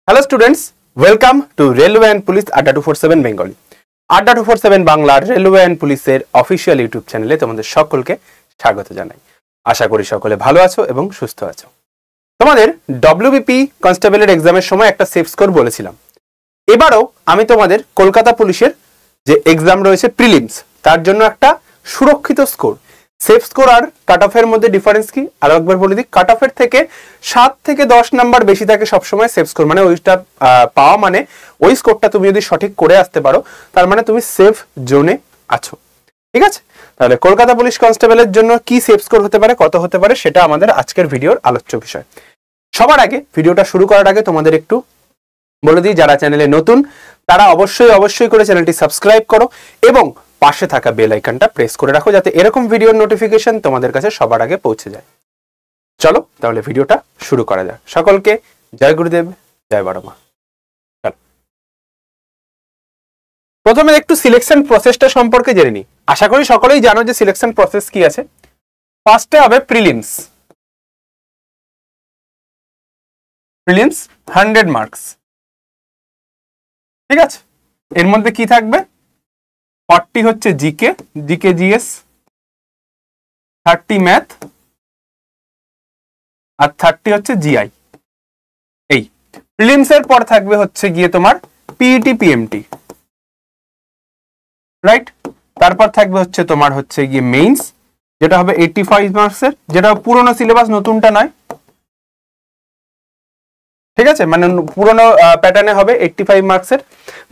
Hello students, welcome to railway and police আড্ডা 247 Bengali. আড্ডা 247 বাংলার রেলওয়ে অ্যান্ড পুলিশের অফিসিয়াল ইউটিউব চ্যানেলে তোমাদের সকলকে স্বাগত জানাই। আশা করি সকলে ভালো আছো এবং সুস্থ আছো। তোমাদের ডব্লিউবিপি কনস্টেবলের এক্সামের সময় একটা সেফ স্কোর বলেছিলাম। এবারও আমি তোমাদের কলকাতা পুলিশের যে এক্সাম রয়েছে প্রিলিমস, তার জন্য একটা সুরক্ষিত স্কোর সেফ স্কোর আর কাট অফের মধ্যে ডিফারেন্স কি আরো একবার বলে দিই। কাট অফের থেকে 7 থেকে 10 নাম্বার বেশি থাকে সবসময় সেফ স্কোর, মানে ওইটা পাওয়া মানে ওই স্কোরটা তুমি যদি সঠিক করে আসতে পারো তার মানে তুমি সেফ জোনে আছো। ঠিক আছে, তাহলে কলকাতা পুলিশ কনস্টেবলের জন্য কি সেফ স্কোর হতে পারে, কত হতে পারে, সেটা আমাদের আজকের ভিডিওর আলোচ্য বিষয়। সবার আগে ভিডিওটা শুরু করার আগে তোমাদের একটু বলে দিই, যারা চ্যানেলে নতুন তারা অবশ্যই করে চ্যানেলটি সাবস্ক্রাইব করো এবং পাশে থাকা বেল আইকনটা প্রেস করে রাখো যাতে এরকম ভিডিওর নোটিফিকেশন তোমাদের কাছে সবার আগে পৌঁছে যায়। চলো তাহলে ভিডিওটা শুরু করা যাক। সকলকে জয় গুরুদেব, জয় বড় মা। প্রথমে একটু সিলেকশন প্রসেসটা সম্পর্কে জেনে নিই। আশা করি সকলেই জানো যে সিলেকশন প্রসেস কি আছে। ফার্স্টে হবে প্রিলিমস 100 মার্কস। ঠিক আছে, এর মধ্যে কি থাকবে? 40 হচ্ছে জিকে জিএস, 30 ম্যাথ আর 30 হচ্ছে জিআই। এই প্রিলিমস এর পর থাকবে হচ্ছে গিয়ে তোমার পিইটি পিএমটি, রাইট? তারপর থাকবে হচ্ছে তোমার হচ্ছে গিয়ে মেইনস, যেটা হবে 85 মার্কসের, যেটা পুরনো সিলেবাস, নতুনটা নয়। ঠিক আছে, মানে পুরনো প্যাটার্নে হবে 85 মার্কসের।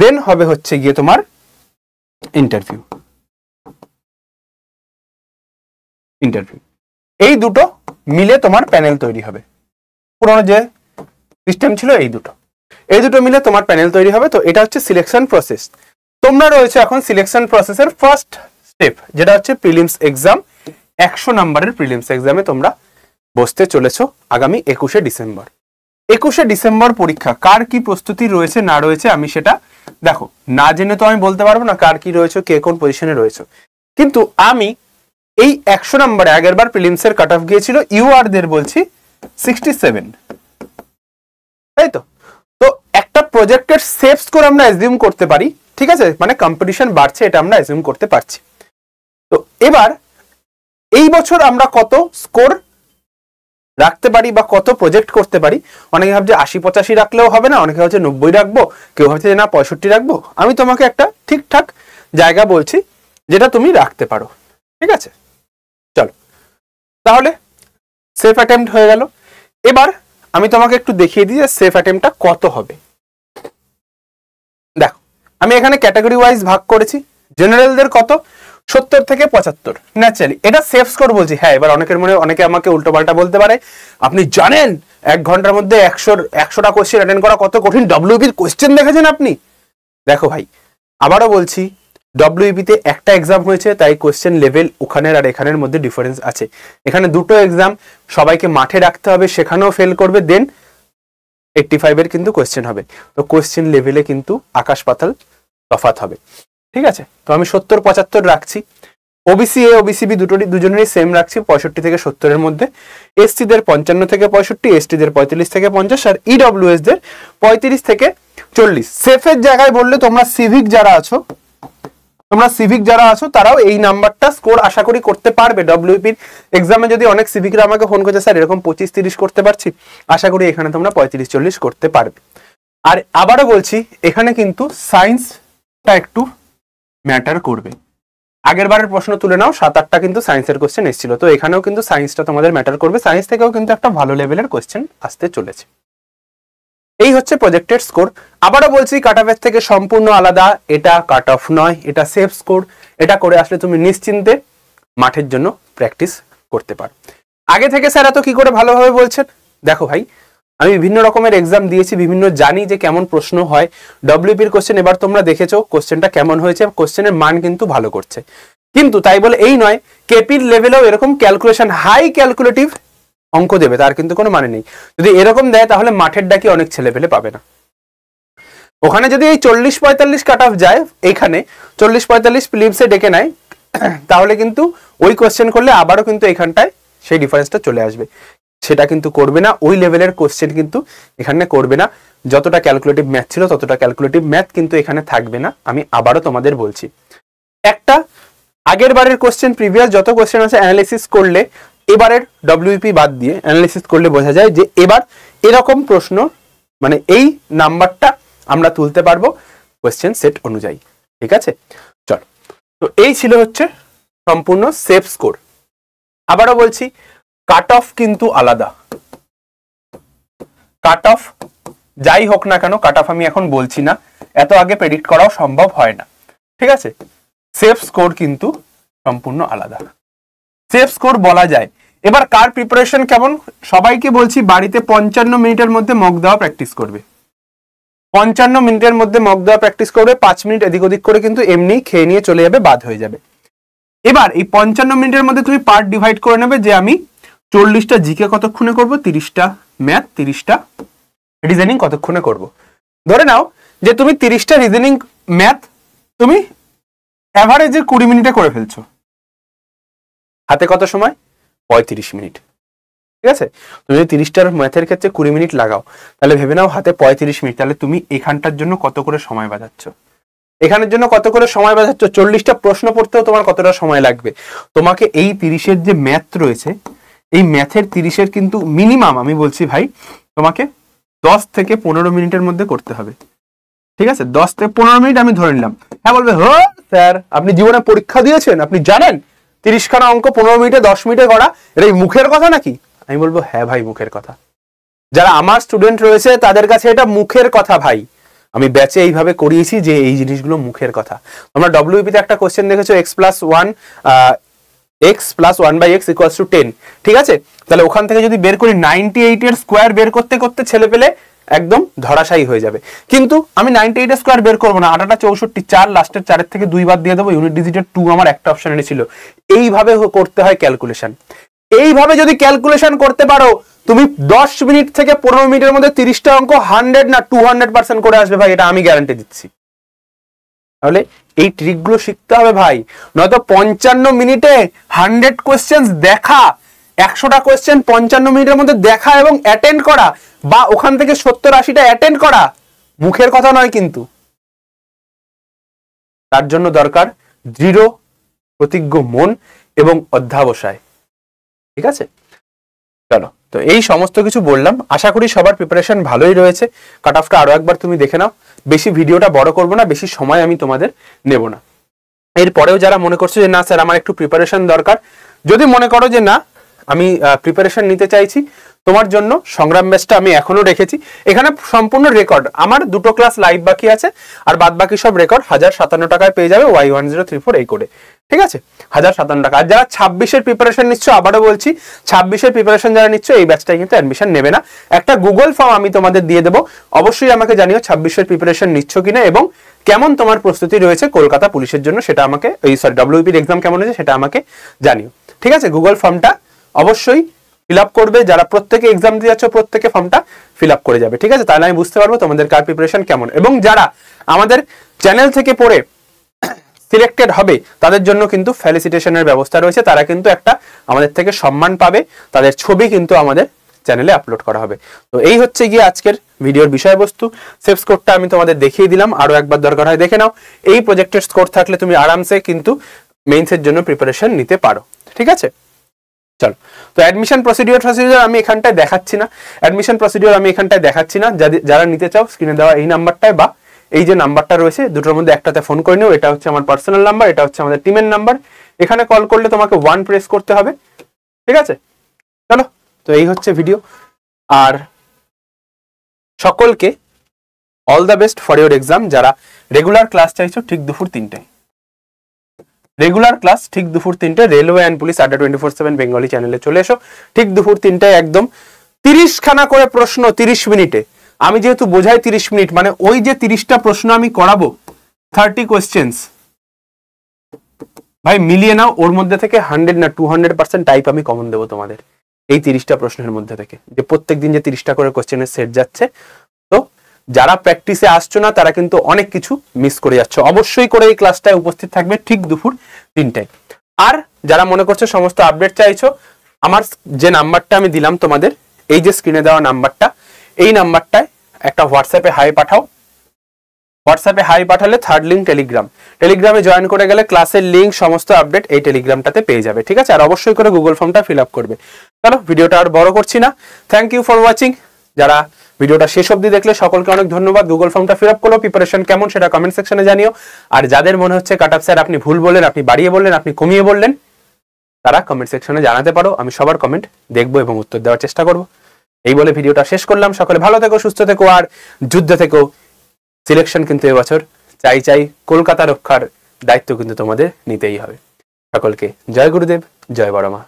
দেন হবে হচ্ছে গিয়ে তোমার ইন্টারভিউ। এই দুটো মিলে তোমার প্যানেল তৈরি হবে। পুরনো যে সিস্টেম ছিল এই দুটো মিলে তোমার প্যানেল তৈরি হবে। তো এটা হচ্ছে সিলেকশন প্রসেস। তোমরা রয়েছে এখন সিলেকশন প্রসেসের ফার্স্ট স্টেপ, যেটা হচ্ছে প্রিলিমস এক্সাম। 100 নাম্বারের প্রিলিমস এক্সামে তোমরা বসতে চলেছো আগামী 21শে ডিসেম্বর। 21শে ডিসেম্বর পরীক্ষা। কার কি প্রস্তুতি রয়েছে না রয়েছে আমি সেটা দেখো না জেনে তো আমি বলতে পারবো না কার কি রয়েছে, কে কোন পজিশনে রয়েছে। কিন্তু আমি এই 100 নম্বরে আগের বার প্রিলিমস এর কাট অফ গিয়েছিল ইউআর দের বলছি 67, তাই তো। তো একটা প্রজেক্টের সেফ স্কোর আমরা অ্যাজিউম করতে পারি। ঠিক আছে, মানে কম্পিটিশন বাড়ছে এটা আমরা অ্যাজিউম করতে পারছি। তো এবার এই বছর আমরা কত স্কোর রাখতে পারি বা কত প্রজেক্ট করতে পারি? অনেকে ভাবছে 80-85 রাখলেও হবে না, অনেকে ভাবছে 90 রাখবো, কেউ ভাবছে যে না 65 রাখবো। আমি তোমাকে একটা ঠিকঠাক জায়গা বলছি যেটা তুমি রাখতে পারো। ঠিক আছে, চলো তাহলে সেফ অ্যাটেম্প্ট হয়ে গেল। এবার আমি তোমাকে একটু দেখিয়ে দিই যে সেফ অ্যাটেম্প্টটা কত হবে। দেখো আমি এখানে ক্যাটাগরি ওয়াইজ ভাগ করেছি। জেনারেলদের কত? 70 থেকে 75 ন্যাচারালি এটা সেফ স্কোর বলছি। হ্যাঁ, এবার অনেকে আমাকে উল্টো পাল্টা বলতে পারে, আপনি জানেন 1 ঘন্টার মধ্যে 100টা কোশ্চেন অ্যাটেন্ড করা কত কঠিন? ডব্লিউবির কোশ্চেন দেখেছেন আপনি? দেখো ভাই, আবারও বলছি, ডব্লিউবিতে একটা এক্সাম হয়েছে তাই কোশ্চেন লেভেল ওখানের আর এখানের মধ্যে ডিফারেন্স আছে। এখানে দুটো এক্সাম, সবাইকে মাঠে রাখতে হবে, সেখানেও ফেল করবে, দেন 85 এর কিন্তু কোশ্চেন হবে। তো কোশ্চেন লেভেলে কিন্তু আকাশ পাতাল তফাৎ হবে। ঠিক আছে, তো আমি 70-75 রাখছি। ওবিসি এ ওবিসি বি দুজনেরই সেম রাখছি 65 থেকে 70 এর মধ্যে। এসটি দের 55 থেকে 65, এসটি দের 35 থেকে 50 আর ইডব্লিউএস দের 35 থেকে 40। সেফের জায়গায় বললে তোমরা সিভিক যারা আছো তারাও এই নাম্বারটা স্কোর আশা করি করতে পারবে। ডব্লিউপির এক্সামে যদি অনেক সিভিকরা আমাকে ফোন করছে, স্যার এরকম 25-30 করতে পারছি, আশা করি এখানে তোমরা 35-40 করতে পারবে। আর আবারও বলছি, এখানে কিন্তু সায়েন্সটা একটু ম্যাটার করবে। আগের বারের প্রশ্ন তুলে নাও, 7-8টা কিন্তু সায়েন্সের কোশ্চেন এসেছিল, তো এখানেও কিন্তু সায়েন্সটা তোমাদের ম্যাটার করবে। সায়েন্স থেকেও কিন্তু একটা ভালো লেভেলের কোশ্চেন আসতে চলেছে। এই হচ্ছে প্রজেক্টেড স্কোর। আবারও বলছি, কাট অফের থেকে সম্পূর্ণ আলাদা। এটা কাট অফ নয়, এটা সেফ স্কোর। এটা করে আসলে তুমি নিশ্চিন্তে মাঠের জন্য প্র্যাকটিস করতে পারো। আগে থেকে স্যার এত কি করে ভালোভাবে বলছেন? দেখো ভাই, আমি বিভিন্ন রকমের এক্সাম দিয়েছি, জানি যে কেমন প্রশ্ন হয়। ডব্লিউপির কোশ্চেন এবার তোমরা দেখেছো কোশ্চেনটা কেমন হয়েছে, কোশ্চেনের মান কিন্তু ভালো করছে। কিন্তু তাই বলে এই নয় কেপির লেভেলেও এরকম ক্যালকুলেশন হাই ক্যালকুলেটিভ অঙ্ক দেবে, তার কিন্তু কোনো মানে নেই। যদি এরকম দেয় তাহলে মাঠের ডাকি অনেক ছেলে পেলে পাবে না। ওখানে যদি এই 40-45 কাট অফ যায়, এখানে 40-45 প্রিলিমসে ডেকে নেয়, তাহলে কিন্তু ওই কোশ্চেন করলে আবারও কিন্তু এখানটায় সেই ডিফারেন্সটা চলে আসবে। সেটা কিন্তু করবে না, ওই লেভেলের কোশ্চেন কিন্তু এখানে করবে না। যতটা ক্যালকুলেটিভ ম্যাথ ছিল ততটা ক্যালকুলেটিভ ম্যাথ কিন্তু এখানে থাকবে না, আমি আবারও তোমাদের বলছি। একটা আগের বারের কোশ্চেন, প্রিভিয়াস যত কোশ্চেন আছে অ্যানালিসিস করলে, এবারের ডব্লিউপি বাদ দিয়ে অ্যানালিসিস করলে বোঝা যায় যে এবার এরকম প্রশ্ন মানে এই নাম্বারটা আমরা তুলতে পারবো কোশ্চেন সেট অনুযায়ী। ঠিক আছে, চল। তো এই ছিল হচ্ছে সম্পূর্ণ সেফ স্কোর। আবারও বলছি, কাট অফ কিন্তু আলাদা। কাট অফ যাই হোক না কেন, কাট অফ আমি এখন বলছি না, এত আগে প্রেডিক্ট করাও সম্ভব হয় না। ঠিক আছে, সেফ স্কোর কিন্তু সম্পূর্ণ আলাদা। সেফ স্কোর বলা যায়। এবার কার প্রিপারেশন কেমন, সবাইকে বলছি বাড়িতে 55 মিনিটের মধ্যে মক দেওয়া প্র্যাকটিস করবে। 55 মিনিটের মধ্যে মক দেওয়া প্র্যাকটিস করবে। 5 মিনিট এদিক ওদিক করে কিন্তু এমনি খেয়ে নিয়ে চলে যাবে, বাদ হয়ে যাবে। এবার এই 55 মিনিটের মধ্যে তুমি পার্ট ডিভাইড করে নেবে, যে আমি 40টা জিকে কতক্ষণে করব, 30টা ম্যাথ, 30টা রিজনিং কতক্ষণে করব। ধরে নাও যে তুমি 30টা রিজনিং ম্যাথ তুমি অ্যাভারেজে 20 মিনিটে করে ফেলছো, হাতে কত সময়, 35 মিনিট। ঠিক আছে, তুমি যদি 30টার ম্যাথের ক্ষেত্রে 20 মিনিট লাগাও, তাহলে ভেবে নাও হাতে 35 মিনিট, তাহলে তুমি এখানটার জন্য কত করে সময় বাঁচাচ্ছ, এখানের জন্য কত করে সময় বাঁচাচ্ছ। 40টা প্রশ্ন পড়তেও তোমার কতটা সময় লাগবে। তোমাকে এই 30-এর যে ম্যাথ রয়েছে, এই ম্যাথের 30-এর কিন্তু মিনিমাম আমি বলছি ভাই, তোমাকে 10 থেকে 15 মিনিটের মধ্যে করতে হবে। ঠিক আছে, 10 থেকে 15 মিনিট আমি ধরে নিলাম। হ্যাঁ বলবে, হো স্যার আপনি জীবনে পরীক্ষা দিয়েছেন, আপনি জানেন 30খানা অঙ্ক 15 মিনিটে 10 মিনিটে করা, এটা মুখের কথা নাকি? আমি বলবো হ্যাঁ ভাই মুখের কথা। যারা আমার স্টুডেন্ট রয়েছে তাদের কাছে এটা মুখের কথা ভাই। আমি ব্যাচে এইভাবে করিয়েছি যে এই জিনিসগুলো মুখের কথা। তোমরা ডব্লিউপি তে একটা কোশ্চেন দেখেছো, x + 1/x = 10। ঠিক আছে, তাহলে ওখান থেকে যদি বের করি 98 এর স্কোয়ার বের করতে করতে ছেলে পেলে একদম ধরাশায়ী হয়ে যাবে। কিন্তু আমি 98 এর স্কোয়ার বের করবো না, 8 × 64 4, লাস্টের 4 থেকে 2 বাদ দিয়ে দেবো, ইউনিট ডিজিটের 2 আমার একটা অপশনে ছিল। এইভাবে করতে হয় ক্যালকুলেশন। এইভাবে যদি ক্যালকুলেশন করতে পারো, তুমি 10 মিনিট থেকে 15 মিনিটের মধ্যে 30টা অঙ্ক 100 না 200% করে আসবে ভাই, এটা আমি গ্যারান্টি দিচ্ছি। তাহলে এই ট্রিকগুলো শিখতে হবে ভাই, নয়তো 55 মিনিটে 100 কোয়েশ্চেন দেখা, 100টা কোয়েশ্চেন 55 মিনিটের মধ্যে দেখা এবং অ্যাটেন্ড করা, বা ওখান থেকে 70-80টা অ্যাটেন্ড করা মুখের কথা নয় কিন্তু। তার জন্য দরকার দৃঢ় প্রতিজ্ঞ মন এবং অধ্যাবসায়। ঠিক আছে, চলো। তো এই সমস্ত কিছু বললাম, আশা করি সবার প্রিপারেশন ভালোই রয়েছে। কাট অফটা আরো একবার তুমি দেখে নাও। বেশি ভিডিওটা বড় করবো না, বেশি সময় আমি তোমাদের নেব না। এরপরেও যারা মনে করছো যে না স্যার আমার একটু প্রিপারেশন দরকার, যদি মনে করো যে না আমি প্রিপারেশন নিতে চাইছি, তোমার জন্য সংগ্রাম ব্যাচটা আমি এখনো রেখেছি। এখানে সম্পূর্ণ রেকর্ড, আমার 2টো ক্লাস লাইভ বাকি আছে, আর বাদ বাকি সব রেকর্ড 1057 টাকায় পেয়ে যাবে Y1034 এই করে। ঠিক আছে, 1057 টাকা। আর যারা 26-এর প্রিপারেশন নিচ্ছ, আবারও বলছি 26-এর প্রিপারেশন যারা নিচ্ছ, এই ব্যাচটাই কিন্তু অ্যাডমিশন নেবে না। একটা গুগল ফর্ম আমি তোমাদের দিয়ে দেবো, অবশ্যই আমাকে জানিও 26-এর প্রিপারেশন নিচ্ছ কিনা এবং কেমন তোমার প্রস্তুতি রয়েছে কলকাতা পুলিশের জন্য, সেটা আমাকে ডব্লিউপির এক্সাম কেমন হয়েছে সেটা আমাকে জানিও। ঠিক আছে, গুগল ফর্মটা অবশ্যই ফিল আপ করবে। যারা প্রত্যেকে এক্সাম দিয়ে যাচ্ছ প্রত্যেকে ফর্মটা ফিল আপ করে যাবে। ঠিক আছে, তাহলে আমি বুঝতে পারবো তোমাদের কার প্রিপারেশন কেমন। এবং যারা আমাদের চ্যানেল থেকে পড়ে সিলেক্টেড হবে তাদের জন্য কিন্তু ফেলিসিটেশনের ব্যবস্থা রয়েছে, তারা কিন্তু একটা আমাদের থেকে সম্মান পাবে, তাদের ছবি কিন্তু আমাদের চ্যানেলে আপলোড করা হবে। তো এই হচ্ছে গিয়ে আজকের ভিডিওর বিষয়বস্তু। সেফ স্কোরটা আমি তোমাদের দেখিয়ে দিলাম, আরো একবার দরকার হয় দেখে নাও। এই প্রজেক্টের স্কোর থাকলে তুমি আরামসে কিন্তু মেইনসের জন্য প্রিপারেশন নিতে পারো। ঠিক আছে, চলো। তো অ্যাডমিশন প্রসিডিওর আমি এখানটায় দেখাচ্ছি না, যারা নিতে চাও স্ক্রিনে দেওয়া এই নাম্বারটায় বা এই যে নাম্বারটা রয়েছে দুটোর মধ্যে একটাতে ফোন করে নিও। এটা হচ্ছে আমার পার্সোনাল নাম্বার, এটা হচ্ছে আমাদের টিমের নাম্বার। এখানে কল করলে তোমাকে 1 প্রেস করতে হবে। ঠিক আছে, চলো। তো এই হচ্ছে ভিডিও। আর সকলকে all the best for your exam. যারা রেগুলার ক্লাস চাইছো ঠিক দুপুর 3টায়, রেগুলার ক্লাস ঠিক দুপুর 3টায় রেলওয়ে অ্যান্ড পুলিশ আড্ডা 24/7 বেঙ্গলি চ্যানেলে চলে এসো। ঠিক দুপুর 3টায় একদম 30খানা করে প্রশ্ন 30 মিনিটে। আমি যেহেতু বোঝাই 30 মিনিট, মানে ওই যে 30টা প্রশ্ন আমি করাবো 30 কোয়েশ্চেন্স, ভাই মিলিয়ে নাও, ওর মধ্যে থেকে 100 না 200% টাইপ আমি কমন দেবো তোমাদের এই 30টা প্রশ্নের মধ্যে থেকে, যে প্রত্যেকদিন যে 30টা করে কোয়েশ্চেনের সেট যাচ্ছে। তো যারা প্র্যাকটিসে আসছো না তারা কিন্তু অনেক কিছু মিস করে যাচ্ছ। অবশ্যই করে এই ক্লাসটায় উপস্থিত থাকবে ঠিক দুপুর 3টায়। আর যারা মনে করছো সমস্ত আপডেট চাইছো, আমার যে নাম্বারটা আমি দিলাম তোমাদের, এই যে স্ক্রিনে দেওয়া নাম্বারটা, এই নাম্বারটায় একটা হোয়াটসঅ্যাপে হাই পাঠাও, হোয়াটসঅ্যাপে হাই পাঠালে থার্ড লিঙ্ক টেলিগ্রাম, টেলিগ্রামে জয়েন করে গেলে ক্লাসের লিঙ্ক সমস্ত আপডেট এই টেলিগ্রামটাতে পেয়ে যাবে, ঠিক আছে? আর অবশ্যই করে গুগল ফর্মটা ফিল আপ করবে। চলো ভিডিওটা আর বড় করছি না, থ্যাংক ইউ ফর ওয়াচিং। যারা ভিডিওটা শেষ অবধি দেখলে সকলকে অনেক ধন্যবাদ। গুগল ফর্মটা ফিল আপ করো, প্রিপারেশন কেমন সেটা কমেন্ট সেকশনে জানিও। আর যাদের মনে হচ্ছে কাট অফ স্যার আপনি ভুল বললেন, আপনি বাড়িয়ে বললেন, আপনি কমিয়ে বললেন, তারা কমেন্ট সেকশনে জানাতে পারো, আমি সবার কমেন্ট দেখবো এবং উত্তর দেওয়ার চেষ্টা করব। এই বলে ভিডিওটা শেষ করলাম। সকলে ভালো থেকো, সুস্থ থেকো আর যুদ্ধ থেকো। সিলেকশন কিন্তু এবছর চাই চাই, কলকাতা রক্ষার দায়িত্ব কিন্তু তোমাদের নিতেই হবে। সকলকে জয় গুরুদেব, জয় বড় মা।